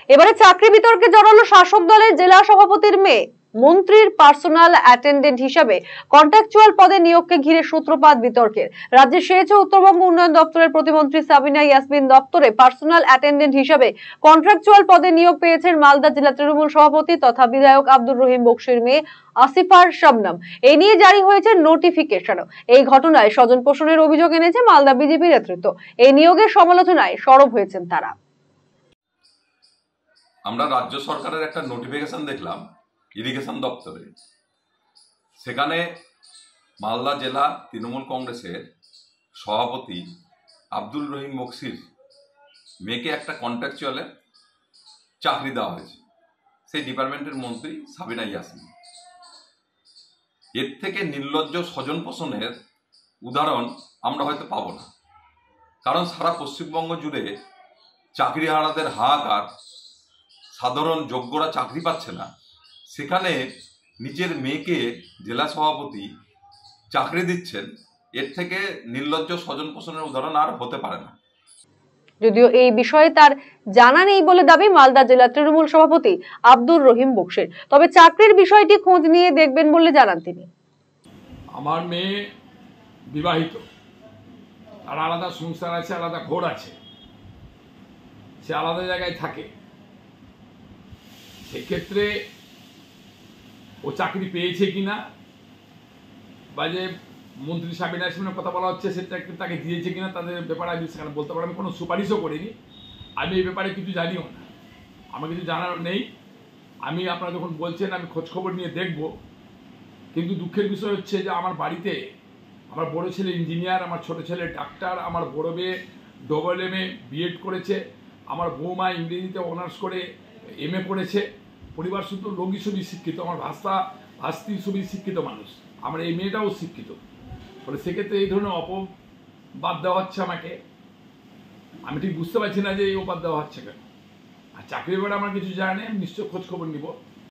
এবারে চাকরি বিতর্কে জড়ালো শাসক দলের জেলা সভাপতির মেয়ে। মন্ত্রীর পার্সোনাল অ্যাটেন্ডেন্ট হিসাবে কন্ট্রাকচুয়াল পদে নিয়োগকে ঘিরে সূত্রপাত বিতর্কের। রাজ্যের সেচ ও উত্তরবঙ্গ উন্নয়ন দপ্তরের প্রতিমন্ত্রী সাবিনা ইয়াসমিন দপ্তরে পার্সোনাল অ্যাটেন্ডেন্ট হিসাবে কন্ট্রাকচুয়াল পদে নিয়োগ পেয়েছেন মালদা জেলা তৃণমূল সভাপতি তথা বিধায়ক আব্দুর রহিম বকশির মেয়ে আসিফার শবনম। এই নিয়ে জারি হয়েছে নোটিফিকেশনও। এই ঘটনায় স্বজন পোষণের অভিযোগ এনেছে মালদা বিজেপি নেতৃত্ব। এই নিয়োগের সমালোচনায় সরব হয়েছেন তারা। আমরা রাজ্য সরকারের একটা নোটিফিকেশন দেখলাম ইরিগেশন দপ্তরে। সেখানে মালদা জেলা তৃণমূল কংগ্রেসের সভাপতি আব্দুল রহিম বকশির মেয়েকে একটা কন্ট্রাকচুয়ালে চাকরি দেওয়া হয়েছে, সেই ডিপার্টমেন্টের মন্ত্রী সাবিনা ইয়াসমিন। এর থেকে নির্লজ্জ স্বজন পোষণের উদাহরণ আমরা হয়তো পাবো না, কারণ সারা পশ্চিমবঙ্গ জুড়ে চাকরিহারাদের হাহাকার। সাধারণ যোগ্যরা চাকরি পাচ্ছে না, সেখানে নিজের মেয়েকে জেলা সভাপতি চাকরি দিচ্ছেন। এর থেকে নির্লজ্জ স্বজন পোষণের উদাহরণ আর হতে পারে না। যদিও এই বিষয়ে তার জানা নেই বলে দাবি মালদা জেলা তৃণমূল সভাপতি আব্দুর রহিম বকশির, তবে চাকরির বিষয়টি খোঁজ নিয়ে দেখবেন বলে জানান তিনি। আমার মেয়ে বিবাহিত, আর আলাদা সংসার আছে, আলাদা ঘর আছে, সে আলাদা জায়গায় থাকে। সেক্ষেত্রে ও চাকরি পেয়েছে কিনা বা যে মন্ত্রী সাবিনা ইয়াসমিনের কথা বলা হচ্ছে সেটা তাকে দিয়েছে কিনা তাদের ব্যাপারে আমি সেখানে বলতে পারবো। আমি কোনো সুপারিশও করিনি, আমি এই ব্যাপারে কিছু জানিও না, আমার কিছু জানার নেই। আমি আপনারা যখন বলছেন আমি খোঁজখবর নিয়ে দেখব। কিন্তু দুঃখের বিষয় হচ্ছে যে আমার বাড়িতে আমার বড় ছেলে ইঞ্জিনিয়ার, আমার ছোট ছেলে ডাক্তার, আমার বড় মেয়ে AA বিএড করেছে, আমার বৌমা ইংরেজিতে অনার্স করে MA পড়েছে। পরিবার শুধু লোকই সবই শিক্ষিত, আমার ভাস্তি সবই শিক্ষিত মানুষ, আমার এই মেয়েটাও শিক্ষিত। ফলে সেক্ষেত্রে এই ধরনের অপবাদ দেওয়া হচ্ছে আমাকে। আমি ঠিক বুঝতে পারছি না যে এই অপবাদ দেওয়া হচ্ছে কেন। আর চাকরির ব্যাপারে আমার কিছু জানা নেই, আমি নিশ্চয় খোঁজ খবর নিব।